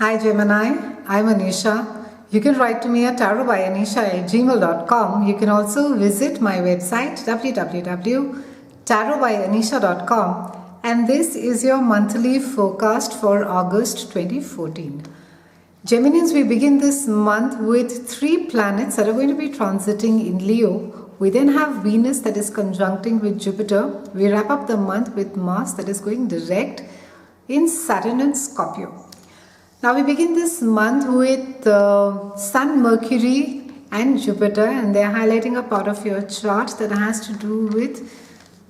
Hi Gemini, I'm Anisha. You can write to me at tarotbyanisha@gmail.com. You can also visit my website www.tarotbyanisha.com, and this is your monthly forecast for August 2014. Geminis, we begin this month with 3 planets that are going to be transiting in Leo. We then have Venus that is conjuncting with Jupiter. We wrap up the month with Mars that is going direct in Saturn and Scorpio. Now we begin this month with Sun, Mercury and Jupiter, and they are highlighting a part of your chart that has to do with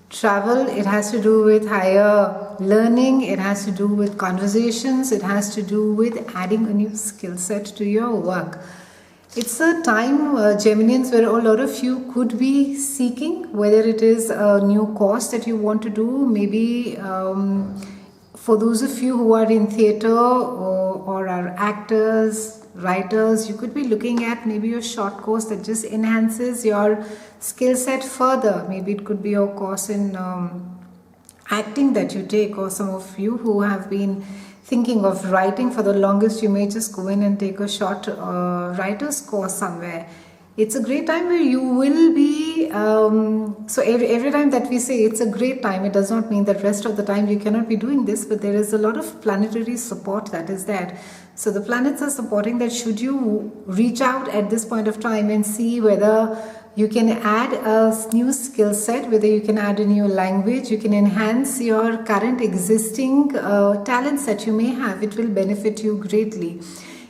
travel, it has to do with higher learning, it has to do with conversations, it has to do with adding a new skill set to your work. It's a time, Geminians, where a lot of you could be seeking, whether it is a new course that you want to do, maybe for those of you who are in theatre or are actors, writers, you could be looking at maybe a short course that just enhances your skill set further. Maybe it could be a course in acting that you take, or some of you who have been thinking of writing for the longest, you may just go in and take a short writer's course somewhere. It's a great time where you will be, so every time that we say it's a great time, it does not mean that rest of the time you cannot be doing this, but there is a lot of planetary support that is there. So the planets are supporting that should you reach out at this point of time and see whether you can add a new skill set, whether you can add a new language, you can enhance your current existing talents that you may have, it will benefit you greatly.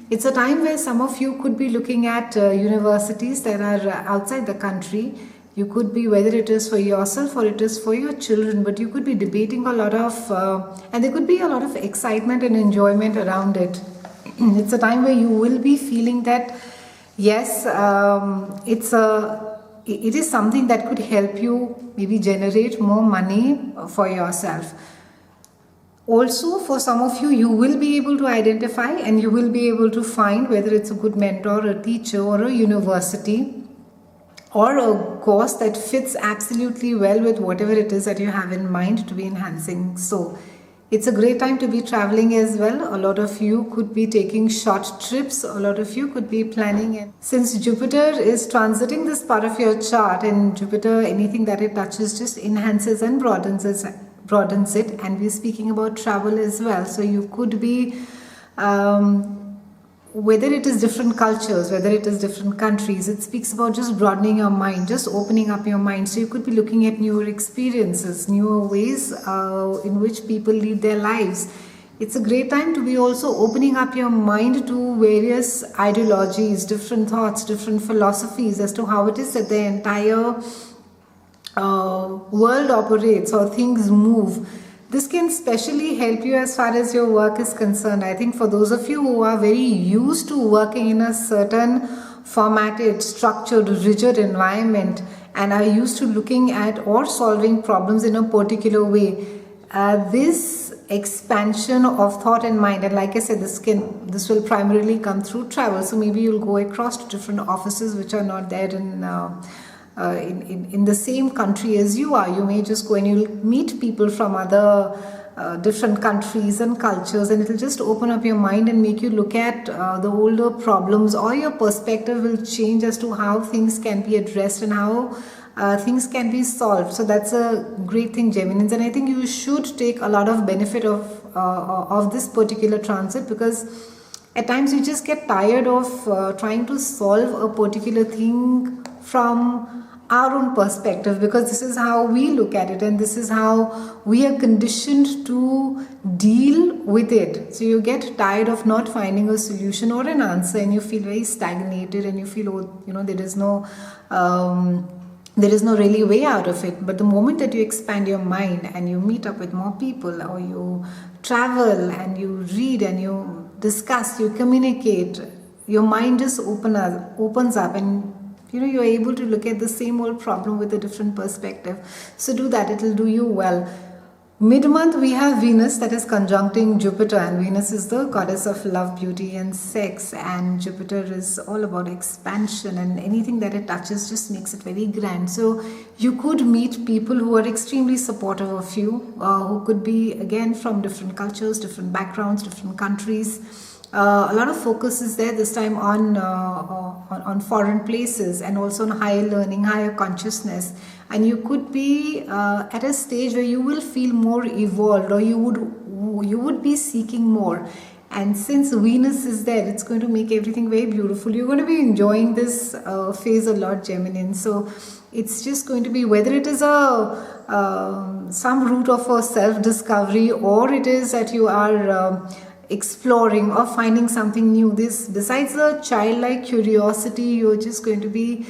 It's a time where some of you could be looking at universities that are outside the country. You could be, whether it is for yourself or it is for your children, but you could be debating a lot of, and there could be a lot of excitement and enjoyment around it. It's a time where you will be feeling that, yes, it is something that could help you maybe generate more money for yourself. Also, for some of you, you will be able to identify and you will be able to find whether it's a good mentor, a teacher, or a university, or a course that fits absolutely well with whatever it is that you have in mind to be enhancing. So it's a great time to be traveling as well. A lot of you could be taking short trips. A lot of you could be planning. And since Jupiter is transiting this part of your chart, and Jupiter, anything that it touches just enhances and broadens it, and we're speaking about travel as well. So you could be, whether it is different cultures, whether it is different countries, it speaks about just broadening your mind, just opening up your mind. So you could be looking at newer experiences, newer ways in which people lead their lives. It's a great time to be also opening up your mind to various ideologies, different thoughts, different philosophies as to how it is that the entire world operates or things move. This can especially help you as far as your work is concerned. I think for those of you who are very used to working in a certain formatted, structured, rigid environment and are used to looking at or solving problems in a particular way, this expansion of thought and mind, and like I said, this will primarily come through travel. So maybe you'll go across to different offices which are not there in the same country as you are. You may just go and you'll meet people from other different countries and cultures, and it'll just open up your mind and make you look at the older problems, or your perspective will change as to how things can be addressed and how things can be solved. So that's a great thing, Geminians, and I think you should take a lot of benefit of this particular transit, because at times you just get tired of trying to solve a particular thing from our own perspective, because this is how we look at it and this is how we are conditioned to deal with it. So you get tired of not finding a solution or an answer, and you feel very stagnated, and you feel, there is no really way out of it. But the moment that you expand your mind and you meet up with more people, or you travel and you read and you discuss, you communicate, your mind just opens up, and you're able to look at the same old problem with a different perspective. So do that, it'll do you well. Mid-month we have Venus that is conjuncting Jupiter, and Venus is the goddess of love, beauty and sex, and Jupiter is all about expansion, and anything that it touches just makes it very grand. So you could meet people who are extremely supportive of you, who could be again from different cultures, different backgrounds, different countries. A lot of focus is there this time on foreign places and also on higher learning, higher consciousness. And you could be at a stage where you will feel more evolved, or you would be seeking more. And since Venus is there, it's going to make everything very beautiful. You're going to be enjoying this phase a lot, Gemini. So it's just going to be, whether it is some route of a self-discovery, or it is that you are exploring or finding something new. This, besides the childlike curiosity, you're just going to be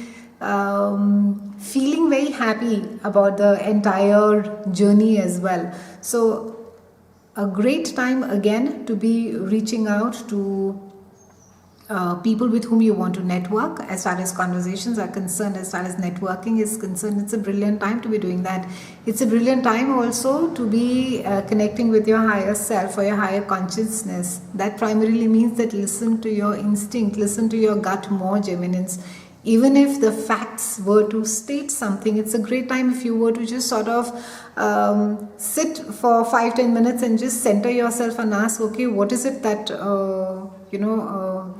feeling very happy about the entire journey as well. So a great time again to be reaching out to people with whom you want to network. As far as conversations are concerned, as far as networking is concerned, it's a brilliant time to be doing that. It's a brilliant time also to be connecting with your higher self or your higher consciousness. That primarily means that listen to your instinct, listen to your gut more, Geminians. Even if the facts were to state something, it's a great time if you were to just sort of sit for 5-10 minutes and just center yourself and ask, okay, what is it that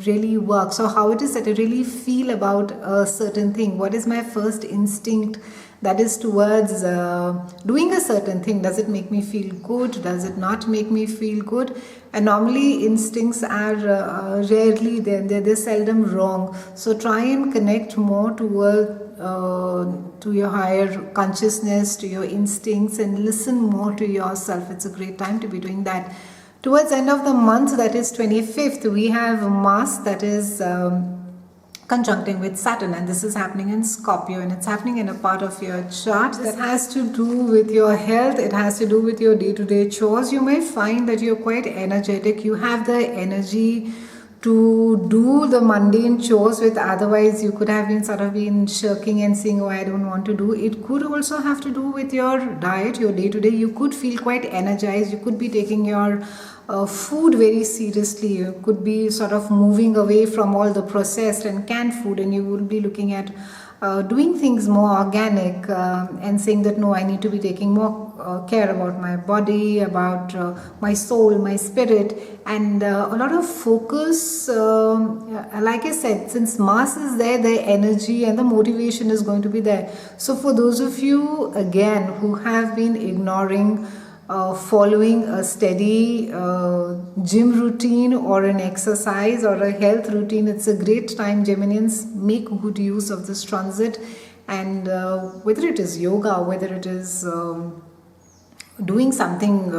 really works, or how it is that I really feel about a certain thing. What is my first instinct that is towards doing a certain thing? Does it make me feel good? Does it not make me feel good? And normally instincts are rarely, they're seldom wrong. So try and connect more to your higher consciousness, to your instincts, and listen more to yourself. It's a great time to be doing that. Towards the end of the month, that is 25th, we have Mars that is conjuncting with Saturn, and this is happening in Scorpio, and it's happening in a part of your chart that has to do with your health. It has to do with your day-to-day chores. You may find that you're quite energetic. You have the energy to do the mundane chores with otherwise you could have been shirking and saying, oh, I don't want to do. It could also have to do with your diet, your day-to-day. You could feel quite energized. You could be taking your food very seriously. You could be sort of moving away from all the processed and canned food, and you will be looking at doing things more organic and saying that no, I need to be taking more care about my body, about my soul, my spirit, and a lot of focus. Like I said, since Mars is there, the energy and the motivation is going to be there. So for those of you again who have been ignoring following a steady gym routine or an exercise or a health routine, it's a great time, Geminians. Make good use of this transit, and whether it is yoga, whether it is doing something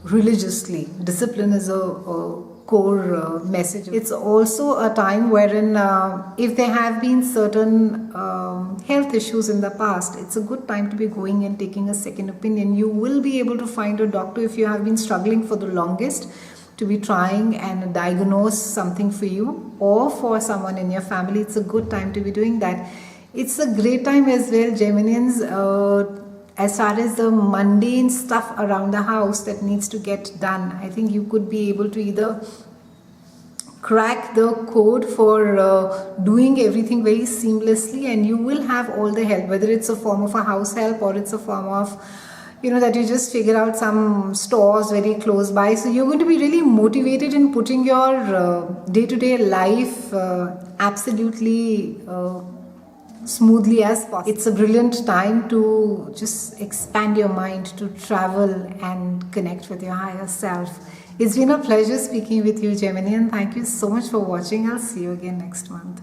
religiously, discipline is a core message. It's also a time wherein if there have been certain health issues in the past, it's a good time to be going and taking a second opinion. You will be able to find a doctor if you have been struggling for the longest, to be trying and diagnose something for you or for someone in your family. It's a good time to be doing that. It's a great time as well, Geminians, as far as the mundane stuff around the house that needs to get done. I think you could be able to either crack the code for doing everything very seamlessly, and you will have all the help, whether it's a form of a house help or it's a form of that you just figure out some stores very close by. So you're going to be really motivated in putting your day-to-day life absolutely smoothly as possible. It's a brilliant time to just expand your mind, to travel and connect with your higher self. It's been a pleasure speaking with you, Gemini, and thank you so much for watching. I'll see you again next month.